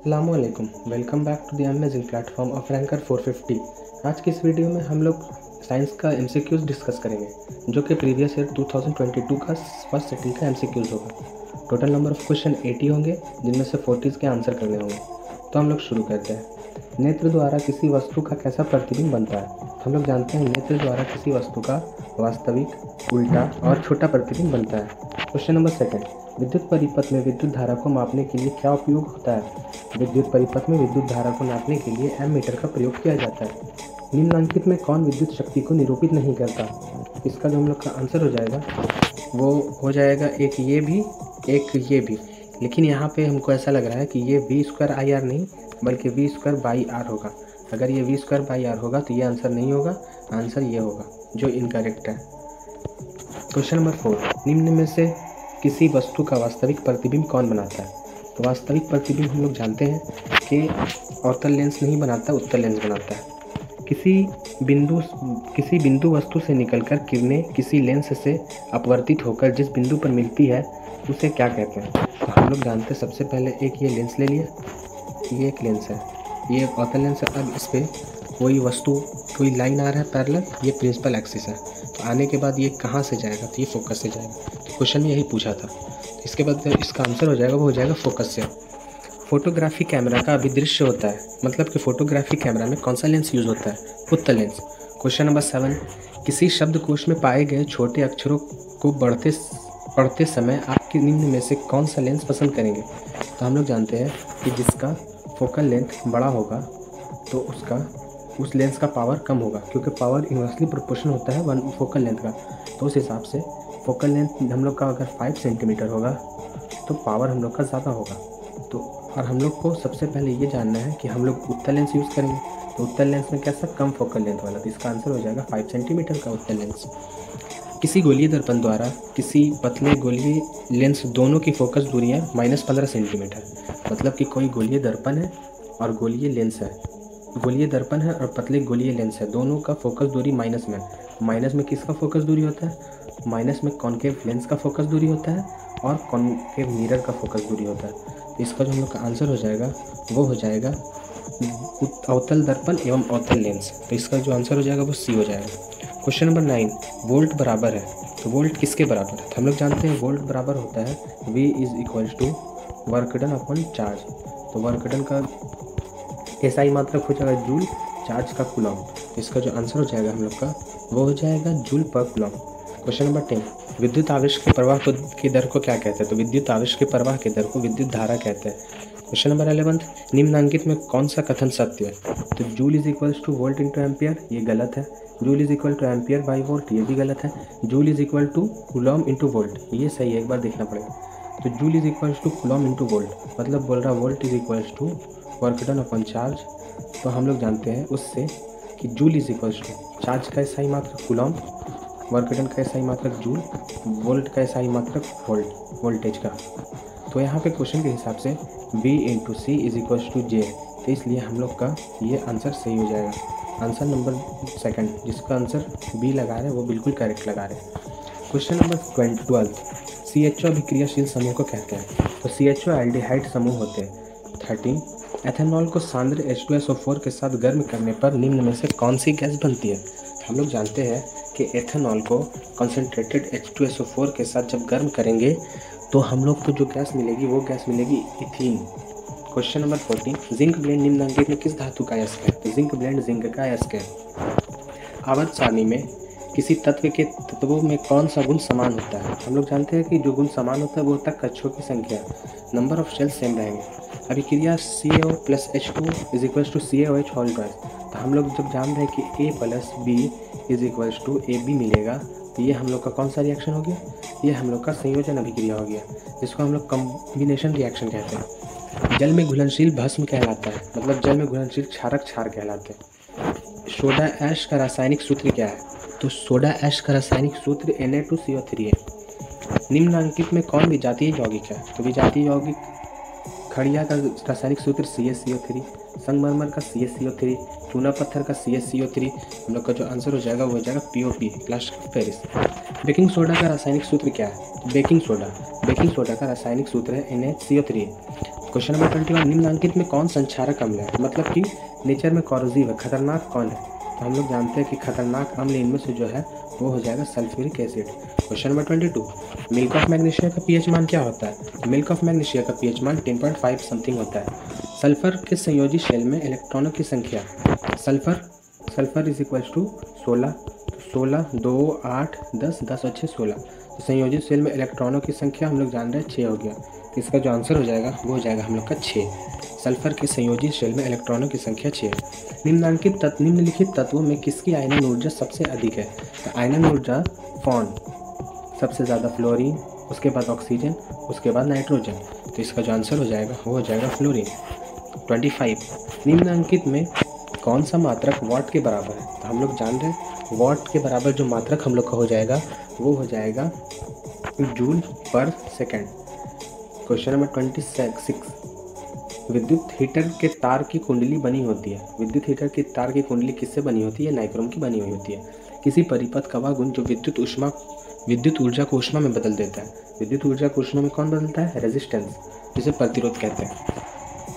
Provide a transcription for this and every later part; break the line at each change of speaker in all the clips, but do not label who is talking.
अस्सलामुअलैकुम, welcome back to the amazing platform of ranker 450। आज की इस वीडियो में हम लोग साइंस का एमसीक्यूज़ डिस्कस करेंगे जो कि प्रीवियस ईयर 2022 का फर्स्ट सेटिंग का एमसीक्यूज़ होगा। टोटल नंबर ऑफ क्वेश्चन 80 होंगे जिनमें से 40 के आंसर करने होंगे। तो हम लोग शुरू करते हैं। नेत्र द्वारा किसी वस्तु का कैसा प्रतिबिंब बनता है? हम लोग जानते हैं नेत्र द्वारा किसी वस्तु का वास्तविक, उल्टा और छोटा प्रतिबिंब बनता है। क्वेश्चन नंबर सेकंड, विद्युत परिपथ में विद्युत धारा को मापने के लिए क्या उपयोग होता है? विद्युत परिपथ में विद्युत धारा को नापने के लिए एमीटर का प्रयोग किया जाता है। निम्नलिखित में कौन विद्युत शक्ति को निरूपित नहीं करता? इसका जो हम लोग का आंसर हो जाएगा वो हो जाएगा एक ये भी, एक ये भी। लेकिन यहाँ पे हमको ऐसा लग रहा है कि ये v²IR नहीं बल्कि v²/r होगा। अगर ये v²/r होगा तो ये आंसर नहीं होगा, आंसर ये होगा जो इनकरेक्ट है। क्वेश्चन नंबर 4, निम्न में से किसी वस्तु का वास्तविक प्रतिबिंब कौन बनाता है? तो वास्तविक प्रतिबिंब हम लोग जानते हैं कि अवतल लेंस नहीं बनाता, उत्तल लेंस बनाता है। किसी बिंदु वस्तु से निकलकर किरणें किसी लेंस से अपवर्तित होकर जिस बिंदु पर मिलती है उसे क्या कहते हैं? तो हम लोग जानते हैं, सबसे पहले एक ये लेंस ले लिया, ये एक लेंस है, ये एक अवतल लेंस है। अब इस पर कोई लाइन आ रहा है पैरेलल, ये प्रिंसिपल एक्सिस है। तो आने के बाद ये कहाँ से जाएगा? तो ये फोकस से जाएगा। तो क्वेश्चन में यही पूछा था। इसके बाद इसका आंसर हो जाएगा, वो हो जाएगा फोकस से। फोटोग्राफी कैमरा का अभिदृश्य होता है, मतलब कि फोटोग्राफी कैमरा में कौन सा लेंस यूज़ होता है? उत्तल लेंस। क्वेश्चन नंबर 7, किसी शब्दकोश में पाए गए छोटे अक्षरों को पढ़ते समय आप निम्न में से कौन सा लेंस पसंद करेंगे? तो हम लोग जानते हैं कि जिसका फोकल लेंथ बड़ा होगा तो उस लेंस का पावर कम होगा, क्योंकि पावर इन्वर्सली प्रोपोर्शनल होता है वन फोकल लेंथ का। तो उस हिसाब से फोकल लेंथ हम लोग का अगर 5 सेंटीमीटर होगा तो पावर हम लोग का ज़्यादा होगा। तो और हम लोग को सबसे पहले ये जानना है कि हम लोग उत्तल लेंस यूज़ करेंगे, तो उत्तल लेंस में कैसा कम फोकल लेंथ वाला, तो इसका आंसर हो जाएगा 5 सेंटीमीटर का उत्तल लेंस। किसी गोलीय दर्पण द्वारा किसी पतले गोलीय लेंस दोनों की फोकस दूरियाँ -15 सेंटीमीटर, मतलब कि कोई गोलीय दर्पण है और गोलीय लेंस है, गोलीय दर्पण है और पतले गोलीय लेंस है, दोनों का फोकस दूरी माइनस में किसका फोकस दूरी होता है? माइनस में कॉनकेव लेंस का फोकस दूरी होता है और कॉनकेव मिरर का फोकस दूरी होता है। तो इसका जो हम लोग का आंसर हो जाएगा वो हो जाएगा अवतल दर्पण एवं अवतल लेंस। तो इसका जो आंसर हो जाएगा वो सी हो जाएगा। क्वेश्चन नंबर 9, वोल्ट बराबर है, तो वोल्ट किसके बराबर है? तो हम लोग जानते हैं वोल्ट बराबर होता है V = work done upon charge. तो वर्क डन का SI मात्रक हो जाएगा जूल, चार्ज का कूलम। तो इसका जो आंसर हो जाएगा हम लोग का वो हो जाएगा जूल पर कूलम। क्वेश्चन नंबर 10, विद्युत आवेश के प्रवाह की दर को क्या कहते हैं? तो विद्युत आवेश के प्रवाह की दर को विद्युत धारा कहते हैं। क्वेश्चन नंबर 11, निम्नलिखित में कौन सा कथन सत्य है? तो जूल = वोल्ट इंटू एम्पियर, ये गलत है। जूल = एम्पियर बाई वोल्ट, ये भी गलत है। जूल = कूलम इंटू वोल्ट, ये सही है, एक बार देखना पड़ेगा। तो जूल = कूलम इंटू वोल्ट, मतलब बोल रहा volt = work done upon charge. तो हम लोग जानते हैं उससे कि जूल = चार्ज का SI मात्रक कूलम, वर्क डन का SI मात्रक जूल, वोल्ट का SI मात्रक वोल्टेज का। तो यहाँ पे क्वेश्चन के हिसाब से V × C = J, तो इसलिए हम लोग का ये आंसर सही हो जाएगा। आंसर नंबर 2 जिसका आंसर B लगा रहे हैं वो बिल्कुल करेक्ट लगा रहे हैं। क्वेश्चन नंबर 12, CHO अभिक्रियाशील समूह को कहते हैं? तो CHO एल्डिहाइड समूह होते हैं। 13, एथेनॉल को सांद्र H2SO4 के साथ गर्म करने पर निम्न में से कौन सी गैस बनती है? हम लोग जानते हैं कि एथेनॉल को कंसनट्रेटेड H2SO4 के साथ जब गर्म करेंगे तो हम लोग को जो गैस मिलेगी वो गैस मिलेगी ethene. Question number 14, zinc blende निम्नलिखित में किस धातु का अयस्क है? तो जिंक ब्लेंड जिंक का अयस्क है। आवर्त सारणी में किसी तत्व के तत्वों में कौन सा गुण समान होता है? हम लोग जानते हैं कि जो गुण समान होता है वो होता है कक्षों की संख्या, नंबर ऑफ शेल सेम रहेंगे। अभिक्रिया CO + H2 = CaOH whole twice. तो हम लोग जब जान रहे हैं कि A + B = AB मिलेगा, तो ये हम लोग का कौन सा रिएक्शन हो गया? ये हम लोग का संयोजन अभिक्रिया हो गया, जिसको हम लोग कॉम्बिनेशन रिएक्शन कहते हैं। जल में घुलनशील भस्म कहलाता है, मतलब जल में घुलनशील क्षारक क्षार कहलाते हैं। सोडा ऐश का रासायनिक सूत्र क्या है? तो सोडा ऐश का रासायनिक सूत्र Na2CO3 है। निम्नलिखित में कौन विजातीय यौगिक है? तो विजातीय यौगिक खड़िया का रासायनिक सूत्र CaCO3, संगमरमर का CaCO3, चूना पत्थर का CaCO3। हम लोग का जो आंसर हो जाएगा वो हो जाएगा POP, plaster of Paris. Baking soda का रासायनिक सूत्र क्या है? बेकिंग सोडा का रासायनिक सूत्र है NaCO3। क्वेश्चन नंबर 21, निम्नलिखित में कौन संक्षारक अम्ल है, मतलब कि नेचर में कॉरोजिव है, खतरनाक कौन है। तो हम लोग जानते हैं कि खतरनाक अम्ल इनमें से जो है वो हो जाएगा sulphuric acid. Question number 22, milk of magnesia का पीएच मान क्या होता है। मिल्क ऑफ मैग्नीशिया का पीएच मान 10.5 समथिंग होता है। सल्फर के संयोजी शेल में इलेक्ट्रॉनों की संख्या, सल्फर इज इक्वल्स टू 16, 16 2 8 10 10 और 6 16। तो संयोजित शेल में इलेक्ट्रॉनों की संख्या हम लोग जान रहे हैं 6 हो गया। तो इसका जो आंसर हो जाएगा वो हो जाएगा हम लोग का 6। सल्फर के संयोजित शेल में इलेक्ट्रॉनों की संख्या 6। निम्नलिखित तत्वों में किसकी आयनन ऊर्जा सबसे अधिक है। तो आयनन ऊर्जा फॉन सबसे ज़्यादा फ्लोरीन, उसके बाद ऑक्सीजन, उसके बाद नाइट्रोजन। तो इसका जो आंसर हो जाएगा वो हो जाएगा फ्लोरीन। 25, निम्नलिखित में कौन सा मात्रक वाट के बराबर है। तो हम लोग जान रहे हैं वाट के बराबर जो मात्रक हम लोग का हो जाएगा वो हो जाएगा जूल पर सेकेंड। क्वेश्चन नंबर 26, विद्युत हीटर के तार की कुंडली बनी होती है। विद्युत हीटर की तार की कुंडली किससे बनी होती है, नाइक्रोम की बनी हुई होती है। किसी परिपथ का वह गुण जो विद्युत ऊर्जा को ऊष्मा में बदल देता है। विद्युत ऊर्जा को ऊष्मा में कौन बदलता है, रेजिस्टेंस, जिसे प्रतिरोध कहते हैं।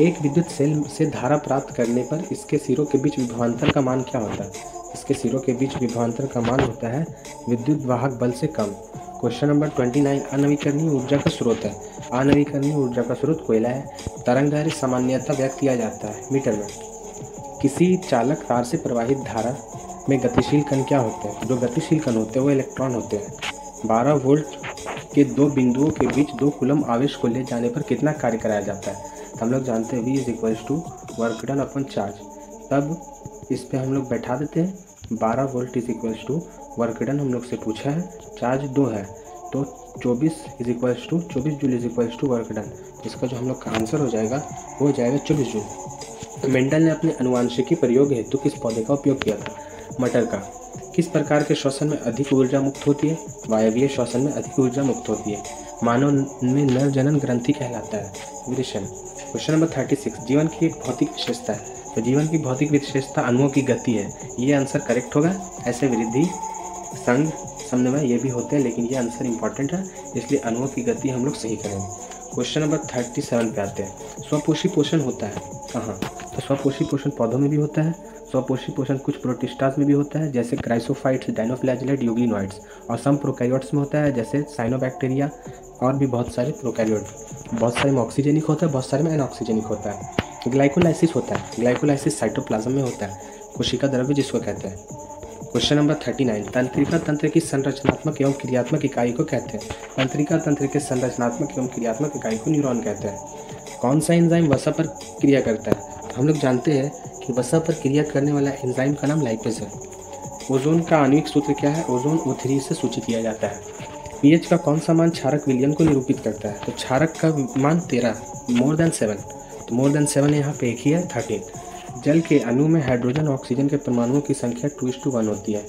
एक विद्युत सेल से धारा प्राप्त करने पर इसके सिरों के बीच विभवांतर का मान क्या होता है। इसके सिरों के बीच विभवांतर का मान होता है विद्युत वाहक बल से कम। क्वेश्चन नंबर 29, अनवीकरणीय ऊर्जा का स्रोत है। अनवीकरणीय ऊर्जा का स्रोत कोयला है। तरंग दैर्घ्य सामान्यतः व्यक्त किया जाता है मीटर में। किसी चालक तार से प्रवाहित धारा में गतिशील कण क्या होते हैं। जो गतिशील कण होते हैं वो इलेक्ट्रॉन होते हैं। 12 वोल्ट के दो बिंदुओं के बीच 2 कूलम आवेश को ले जाने पर कितना कार्य कराया जाता है। हम लोग जानते हैं V is equals to work done upon charge. तब इस पे हम लोग बैठा देते हैं 12 volt is equals to work done हम लोग से पूछा है, चार्ज 2 है तो 24 is equals to 24 joule is equals to work done. इसका जो हम लोग का आंसर हो जाएगा वो हो जाएगा 24 जूल। मेंडल ने अपने अनुवांशिकी प्रयोग हेतु किस पौधे का उपयोग किया था, मटर का। किस प्रकार के श्वसन में अधिक ऊर्जा मुक्त होती है, वायवीय श्वसन में अधिक ऊर्जा मुक्त होती है। मानव में नर जनन ग्रंथि कहलाता है, विरेचन। क्वेश्चन नंबर 36, जीवन की एक भौतिक विशेषता है। तो जीवन की भौतिक विशेषता अणुओं की गति है। ये आंसर करेक्ट होगा। ऐसे वृद्धि, संघ, समन्वय ये भी होते हैं, लेकिन ये आंसर इंपॉर्टेंट है, इसलिए अणुओं की गति हम लोग सही करेंगे। क्वेश्चन नंबर 37 पे आते हैं। स्वपोषी पोषण होता है कहाँ। तो स्वपोषी पोषण पौधों में भी होता है। स्वपोषी पोषण कुछ प्रोटिस्टास में भी होता है, जैसे क्राइसोफाइट्स, डाइनोफ्लैजिलेट, यूग्लिनोइड्स, और सम प्रोकैरियोट्स में होता है, जैसे साइनोबैक्टीरिया और भी बहुत सारे प्रोकैरियोट। बहुत सारे में ऑक्सीजनिक होता है, बहुत सारे में एनऑक्सीजनिक होता है। ग्लाइकोलाइसिस होता है। ग्लाइकोलाइसिस साइटोप्लाज्म में होता है, कोशिका द्रव्य जिसको कहते हैं। क्वेश्चन नंबर 39, तंत्रिका तंत्र की संरचनात्मक एवं क्रियात्मक इकाई को कहते हैं। तंत्रिका तंत्र के संरचनात्मक एवं क्रियात्मक इकाई को न्यूरॉन कहते हैं। कौन सा एंजाइम वसा पर क्रिया करता है। हम लोग जानते हैं कि वसा पर क्रिया करने वाला एंजाइम का नाम लाइपेज है। ओजोन का आणविक सूत्र क्या है, ओजोन O3 से सूचित किया जाता है। पीएच का कौन सा मान क्षारक विलयन को निरूपित करता है। तो क्षारक का मान 13, मोर देन 7। तो मोर देन 7 यहाँ पे एक ही है, 13। जल के अणु में हाइड्रोजन और ऑक्सीजन के परमाणुओं की संख्या 2:1 होती है।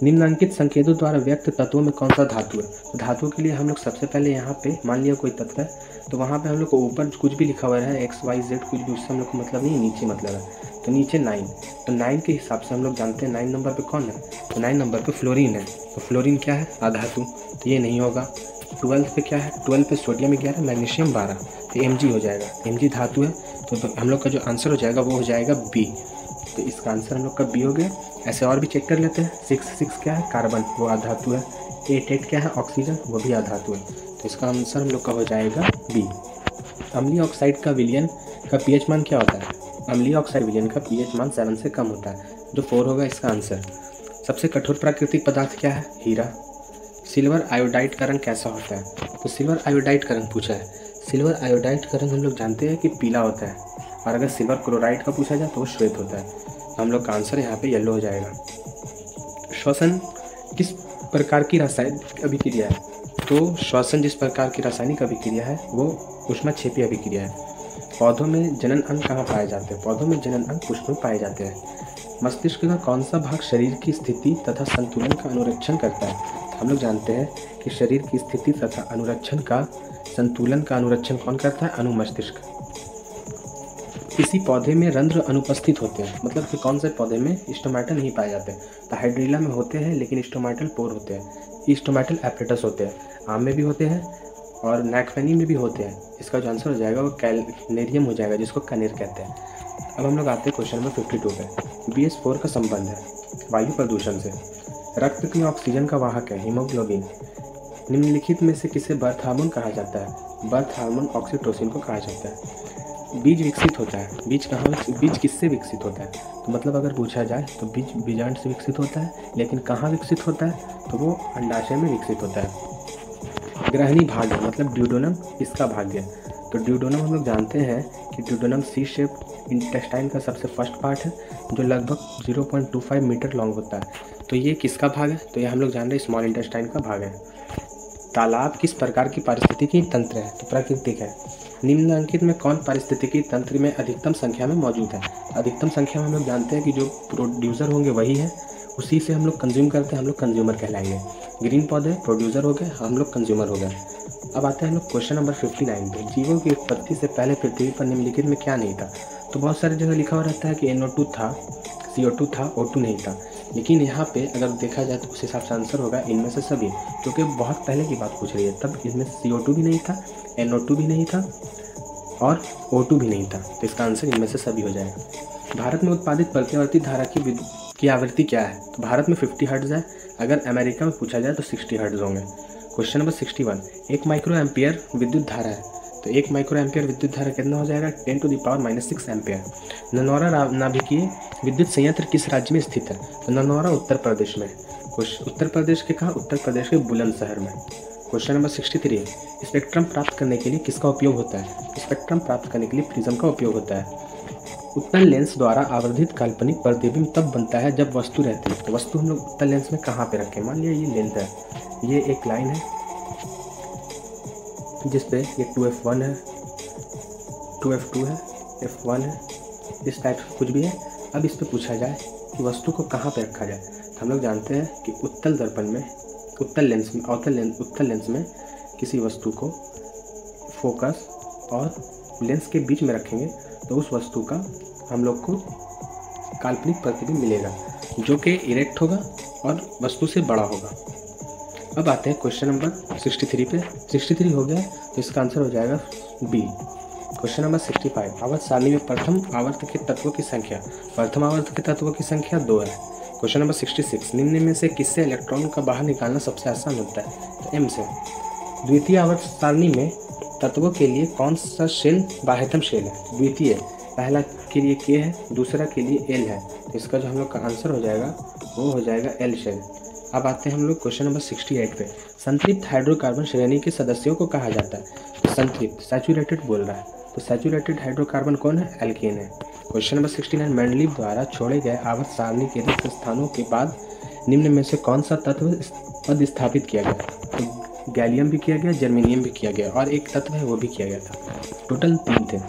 निम्नलिखित संकेतों द्वारा व्यक्त तत्वों में कौन सा धातु है। तो धातु के लिए हम लोग सबसे पहले यहाँ पे मान लिया कोई तत्व है, तो वहाँ पे हम लोग को ऊपर कुछ भी लिखा हुआ है XYZ कुछ भी, उससे हम लोग को मतलब नहीं, नीचे मतलब है। तो नीचे 9, तो 9 के हिसाब से हम लोग जानते हैं 9 नंबर पे कौन है। तो 9 नंबर पे फ्लोरीन है। तो फ्लोरीन क्या है, अधातु, तो ये नहीं होगा। 12 पे क्या है, 12 पे सोडियम 11, मैग्नीशियम 12, तो Mg हो जाएगा। Mg धातु है, तो हम लोग का जो आंसर हो जाएगा वो हो जाएगा B। तो इसका आंसर हम लोग का B हो गया। ऐसे और भी चेक कर लेते हैं। 6 क्या है, कार्बन, वो अधातु है। 8 क्या है, ऑक्सीजन, वो भी अधातु है। तो इसका आंसर हम लोग का हो जाएगा B। अम्लीय ऑक्साइड का विलयन का pH मान क्या होता है। अम्लीय ऑक्साइड विलयन का pH मान 7 से कम होता है, जो 4 होगा इसका आंसर। सबसे कठोर प्राकृतिक पदार्थ क्या है, हीरा। सिल्वर आयोडाइड का रंग कैसा होता है। तो सिल्वर आयोडाइड का रंग पूछा है। सिल्वर आयोडाइड का रंग हम लोग जानते हैं कि पीला होता है, और अगर सिल्वर क्लोराइड का पूछा जाए तो वो श्वेत होता है। हम लोग का आंसर यहाँ पे येलो हो जाएगा। श्वसन किस प्रकार की रासायनिक अभिक्रिया है। तो श्वसन जिस प्रकार की रासायनिक अभिक्रिया है वो ऊष्माक्षेपी अभिक्रिया है। पौधों में जनन अंग कहाँ पाए जाते हैं। पौधों में जनन अंग पुष्प में पाए जाते हैं। मस्तिष्क का कौन सा भाग शरीर की स्थिति तथा संतुलन का अनुरक्षण करता है। हम लोग जानते हैं कि शरीर की स्थिति तथा अनुरक्षण का, संतुलन का अनुरक्षण कौन करता है, अनुमस्तिष्क। किसी पौधे में रंध्र अनुपस्थित होते हैं, मतलब कि कौन से पौधे में स्टोमेटा नहीं पाए जाते। तो हाइड्रीला में होते हैं, लेकिन स्टोमेटल पोर होते हैं। स्टोमेटल एपरेटस होते हैं। आम में भी होते हैं, और नैक्फेनी में भी होते हैं। इसका जो आंसर हो जाएगा वो कैनेरियम हो जाएगा, जिसको कनेर कहते हैं। अब हम लोग आते हैं क्वेश्चन नंबर 52 पे। BH4 का संबंध है वायु प्रदूषण से। रक्त में ऑक्सीजन का वाहक है हीमोग्लोबिन। निम्नलिखित में से किसे बर्थ हार्मोन कहा जाता है? बर्थ हार्मोन ऑक्सीटोसिन को कहा जाता है। बीज विकसित होता है, बीज किससे विकसित होता है? तो मतलब अगर पूछा जाए तो बीज बीजांड से विकसित होता है, लेकिन कहाँ विकसित होता है? तो वो अंडाशय में विकसित होता है। ग्रहणी भाग्य मतलब ड्यूडोनम किसका भाग्य? तो ड्यूडोनम हम लोग जानते हैं कि ड्यूडोनम सी शेप इंटेस्टाइन का सबसे फर्स्ट पार्ट है, जो लगभग 0.25 मीटर लॉन्ग होता है। तो ये किसका भाग है? तो ये हम लोग जान रहे हैं स्मॉल इंटेस्टाइन का भाग है। तालाब किस प्रकार की पारिस्थितिकी तंत्र है? तो प्राकृतिक है। निम्नलिखित में कौन पारिस्थितिकी तंत्र में अधिकतम संख्या में मौजूद है? अधिकतम संख्या में हम लोग जानते हैं कि जो प्रोड्यूसर होंगे वही है, उसी से हम लोग कंज्यूम करते हैं, हम लोग कंज्यूमर कहलाएंगे। ग्रीन पौधे प्रोड्यूसर हो गए, हम लोग कंज्यूमर हो गए। अब आते हैं हम लोग क्वेश्चन नंबर 59 पे। जीवों की उत्पत्ति से पहले पृथ्वी पर निम्नलिखित में क्या नहीं था? तो बहुत सारी जगह लिखा हुआ रहता है कि NO2 था, CO2 था, O2 नहीं था, लेकिन यहाँ पे अगर देखा जाए तो उस हिसाब से आंसर होगा इनमें से सभी, क्योंकि बहुत पहले की बात पूछ रही है। तब इसमें CO2 भी नहीं था, NO2 भी नहीं था और O2 भी नहीं था, तो इसका आंसर इनमें से सभी हो जाएगा। भारत में उत्पादित प्रत्यावर्ती धारा की आवृत्ति क्या है? तो भारत में 50 हर्ट्ज है। अगर अमेरिका में पूछा जाए तो 60 हर्ट्ज होंगे। Question number 61। 1 माइक्रो एम्पियर विद्युत धारा है, तो 1 माइक्रो एम्पियर विद्युत धारा कितना हो जाएगा? 10⁻⁻6 एम्पियर। ननौरा नाभिकीय विद्युत संयंत्र किस राज्य में स्थित है? तो ननौरा उत्तर प्रदेश में। उत्तर प्रदेश के कहाँ? उत्तर प्रदेश के बुलंदशहर में। Question number 63। स्पेक्ट्रम प्राप्त करने के लिए किसका उपयोग होता है? स्पेक्ट्रम प्राप्त करने के लिए प्रिज्म का उपयोग होता है। उत्तल लेंस द्वारा आवर्धित काल्पनिक प्रतिबिंब तब बनता है जब वस्तु रहती है। तो वस्तु हम लोग उत्तल लेंस में कहाँ पे रखें? मान लिया ये लेंस है, ये एक लाइन है जिसपे ये 2f1 है, 2f2 है, f1 है, इस टाइप से कुछ भी है। अब इस पे पूछा जाए कि वस्तु को कहाँ पे रखा जाए, तो हम लोग जानते हैं कि उत्तल दर्पण में, उत्तल लेंस में किसी वस्तु को फोकस और लेंस के बीच में रखेंगे तो उस वस्तु का हम लोग को काल्पनिक प्रतिबिंब मिलेगा, जो कि इरेक्ट होगा और वस्तु से बड़ा होगा। अब आते हैं क्वेश्चन नंबर 63 पे। 63 हो गया तो इसका आंसर हो जाएगा बी। Question number 65। आवर्त सारणी में प्रथम आवर्त के तत्वों की संख्या, प्रथम आवर्त के तत्वों की संख्या 2 है। Question number 66। निम्न में से किससे इलेक्ट्रॉन का बाहर निकालना सबसे आसान होता है? तो M से। द्वितीय आवर्त सारणी में तत्वों के लिए कौन सा शेल बाह्यतम शेल है? द्वितीय, पहला के लिए K है, दूसरा के लिए L है, तो इसका जो हम लोग का आंसर हो जाएगा वो हो जाएगा L शेल। अब आते हैं हम लोग क्वेश्चन नंबर 68 पे। संतृप्त हाइड्रोकार्बन श्रेणी के सदस्यों को कहा जाता है? तो संतृप्त, सैचुरेटेड बोल रहा है, तो सैचुरेटेड हाइड्रोकार्बन कौन है? एल्केन है। Question number 69। मेंडलीव द्वारा छोड़े गए आवर्त सारणी के रिक्त स्थानों के बाद निम्न में से कौन सा तत्व पदस्थापित किया गया? तो गैलियम भी किया गया, जर्मेनियम भी किया गया, और एक तत्व है वो भी किया गया था। टोटल 3 थे।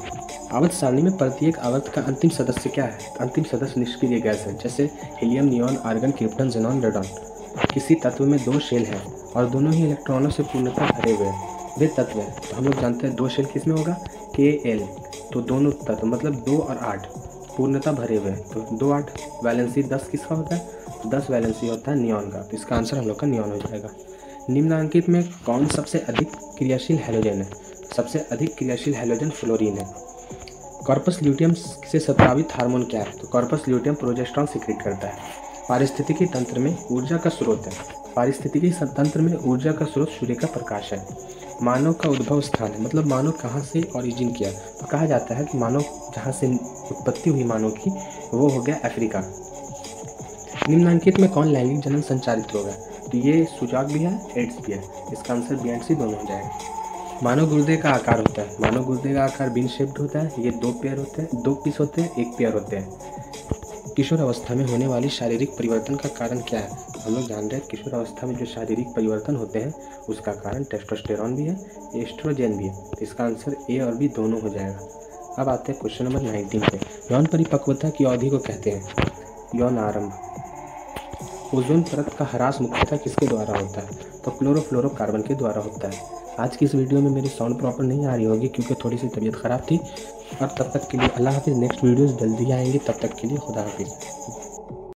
आवर्त सारणी में प्रत्येक आवर्त का अंतिम सदस्य क्या है? अंतिम सदस्य निष्क्रिय गैस है, जैसे helium, neon, argon, krypton, xenon, radon. किसी तत्व में 2 शेल हैं और दोनों ही इलेक्ट्रॉनों से पूर्णतः भरे हुए हैं, वे तत्व हैं। तो हम लोग जानते हैं 2 शेल किस में होगा? KL। तो दोनों तत्व मतलब 2 और 8 पूर्णतः भरे हुए हैं, तो 2 8 वैलेंसी 10 किसका होता है? तो 10 वैलेंसी होता है नियॉन का, तो इसका आंसर हम लोग का नियॉन हो जाएगा। निम्नलिखित में कौन सबसे अधिक क्रियाशील हैलोजन है? सबसे अधिक क्रियाशील हैलोजन फ्लोरीन है। कॉर्पस ल्यूटियम से स्रावित हार्मोन क्या है? तो कॉर्पस ल्यूटियम प्रोजेस्टेरॉन सीक्रेट करता है। पारिस्थितिकी तंत्र में ऊर्जा का स्रोत है। पारिस्थितिकी तंत्र में ऊर्जा का स्रोत सूर्य का प्रकाश है। मानव का उद्भव स्थान है, मतलब मानव कहाँ से ओरिजिन किया, तो कहा जाता है कि मानव जहाँ से उत्पत्ति हुई मानव की वो हो गया अफ्रीका। निम्नलिखित में कौन लैंगिक जनन संचारित रोग है? तो ये सुजाक भी है, एड्स भी है, इसका आंसर बी एंड सी दोनों हो जाएगा। मानव गुर्दे का आकार होता है, मानव गुर्दे का आकार बीन शेप्ड होता है, ये 2 पेयर होते हैं, 2 पीस होते हैं, 1 पेयर होते हैं। किशोर अवस्था में होने वाली शारीरिक परिवर्तन का कारण क्या है? हम लोग जान रहे हैं किशोर अवस्था में जो शारीरिक परिवर्तन होते हैं उसका कारण टेस्टोस्टेरॉन भी है, एस्ट्रोजन भी है, तो इसका आंसर ए और बी दोनों हो जाएगा। अब आते हैं क्वेश्चन नंबर 19 पे। यौन परिपक्वता की अवधि को कहते हैं यौन आरंभ। ओजोन परत का ह्रास मुख्यतः किसके द्वारा होता है? तो क्लोरोफ्लोरोकार्बन के द्वारा होता है। आज की इस वीडियो में मेरी साउंड प्रॉपर नहीं आ रही होगी क्योंकि थोड़ी सी तबीयत ख़राब थी, और तब तक के लिए अल्लाह हाफिज़। नेक्स्ट वीडियोस जल्दी आएंगे, तब तक के लिए खुदा हाफिज़।